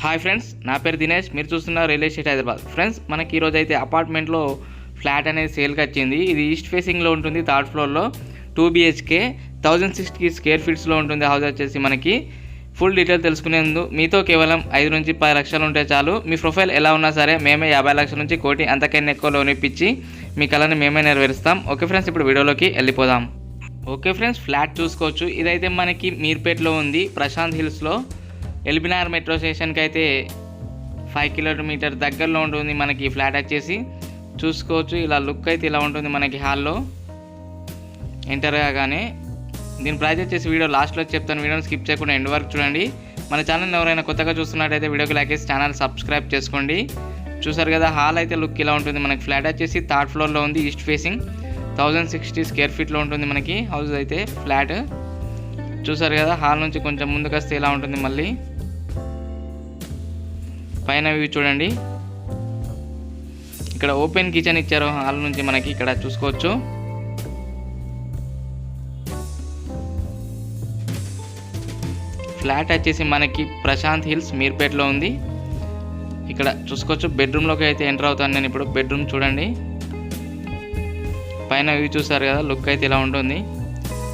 Hi friends, నా పేరు దినేష్. మీరు చూస్తున్న రియల్ ఎస్టేట్ హైదరాబాద్. ఫ్రెండ్స్, మనకి ఈరోజు అయితే అపార్ట్మెంట్లో ఫ్లాట్ అనేది సేల్కి వచ్చింది. ఇది ఈస్ట్ ఫేసింగ్లో ఉంటుంది, థర్డ్ ఫ్లోర్లో 2 BHK 1060 స్క్వేర్ ఫీట్స్లో ఉంటుంది. హౌస్ వచ్చేసి మనకి ఫుల్ డీటెయిల్ తెలుసుకునేందుకు మీతో కేవలం 5 నుంచి 10 లక్షలు ఉంటే చాలు. మీ ప్రొఫైల్ ఎలా ఉన్నా సరే మేమే 50 లక్షల నుంచి కోటి అంతకన్నా ఎక్కువ లోన్ ఇప్పించి మీ కళని మేమే నెరవేరుస్తాం. ఓకే ఫ్రెండ్స్, ఇప్పుడు వీడియోలోకి వెళ్ళిపోదాం. ఓకే ఫ్రెండ్స్, ఫ్లాట్ చూసుకోవచ్చు. ఇదైతే మనకి మీర్పేట్లో ఉంది, ప్రశాంత్ హిల్స్లో. ఎల్బినార్ మెట్రో స్టేషన్కి అయితే 5 కిలోమీటర్ దగ్గరలో ఉంటుంది మనకి ఫ్లాట్ వచ్చేసి. చూసుకోవచ్చు, ఇలా లుక్ అయితే ఇలా ఉంటుంది మనకి హాల్లో ఎంటర్ కాగానే. దీని ప్రైస్ వచ్చేసి వీడియో లాస్ట్లో చెప్తాను, వీడియోని స్కిప్ చేయకుండా ఎండ్ వరకు చూడండి. మన ఛానల్ ఎవరైనా కొత్తగా చూస్తున్నట్టయితే వీడియోకి లైక్ చేసి ఛానల్ సబ్స్క్రైబ్ చేసుకోండి. చూసారు కదా, హాల్ అయితే లుక్ ఇలా ఉంటుంది మనకి. ఫ్లాట్ వచ్చేసి థర్డ్ ఫ్లోర్లో ఉంది, ఈస్ట్ ఫేసింగ్ 1060 స్క్వేర్ ఫీట్లో ఉంటుంది మనకి హౌస్ అయితే ఫ్లాట్. చూసారు కదా, హాల్ నుంచి కొంచెం ముందుకు వస్తే ఇలా ఉంటుంది. మళ్ళీ పైన వ్యూ చూడండి, ఇక్కడ ఓపెన్ కిచెన్ ఇచ్చారు హాల్ నుంచి మనకి. ఇక్కడ చూసుకోవచ్చు, ఫ్లాట్ వచ్చేసి మనకి ప్రశాంత్ హిల్స్ మీర్పేట్లో ఉంది. ఇక్కడ చూసుకోవచ్చు, బెడ్రూమ్లోకి అయితే ఎంటర్ అవుతాను నేను ఇప్పుడు. బెడ్రూమ్ చూడండి, పైన వ్యూ చూసారు కదా, లుక్ అయితే ఇలా ఉంటుంది.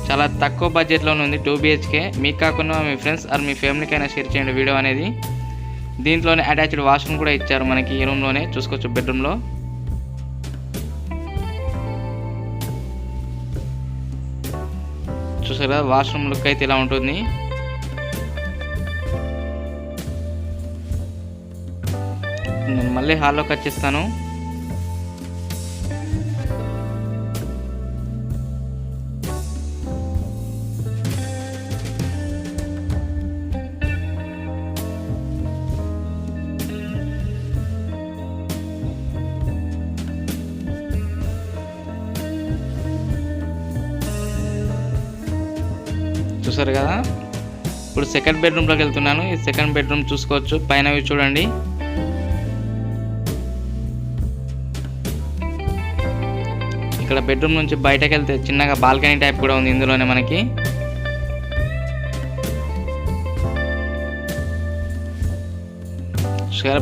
చాలా తక్కువ బడ్జెట్లోనే ఉంది, 2 BHK. మీకు కాకుండా మీ ఫ్రెండ్స్ ఆర్ మీ ఫ్యామిలీకి అయినా షేర్ చేయండి వీడియో అనేది. దీంట్లోనే అటాచ్డ్ వాష్రూమ్ కూడా ఇచ్చారు మనకి ఈ రూమ్లోనే. చూసుకోవచ్చు, బెడ్రూమ్లో చూసారు కదా, వాష్రూమ్ లుక్ అయితే ఇలా ఉంటుంది. నేను మళ్ళీ హాల్లోకి వచ్చేస్తాను. చూసారు కదా, ఇప్పుడు సెకండ్ బెడ్రూమ్లోకి వెళ్తున్నాను. ఈ సెకండ్ బెడ్రూమ్ చూసుకోవచ్చు, పైన వ్యూ చూడండి. ఇక్కడ బెడ్రూమ్ నుంచి బయటకు వెళ్తే చిన్నగా బాల్కనీ టైప్ కూడా ఉంది ఇందులోనే మనకి.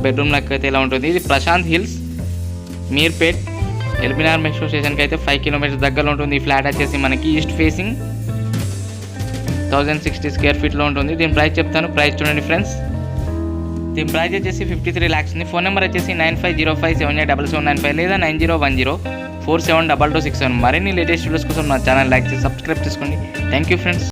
బెడ్రూమ్ లెక్క అయితే ఇలా ఉంటుంది. ఇది ప్రశాంత్ హిల్స్ మీర్పేట్ ఎల్బినార్ మెట్రో స్టేషన్కి అయితే 5 కిలోమీటర్స్ దగ్గరలో ఉంటుంది. ఈ ఫ్లాట్ వచ్చేసి మనకి ఈస్ట్ ఫేసింగ్ 1060 స్క్వేర్ ఫీట్లో ఉంటుంది. దీని ప్రైస్ చెప్తాను, ప్రైస్ చూడండి ఫ్రెండ్స్. దీని ప్రైస్ వచ్చేసి 53 lakhs ఉంది. ఫోన్ నెంబర్ వచ్చేసి 9505787795 లేదా 9010472267. మరిన్ని లేటెస్ట్ వీడియోస్ కోసం నా ఛానల్ లైక్ చేసి సబ్స్క్రైబ్ చేసుకోండి. Thank you friends.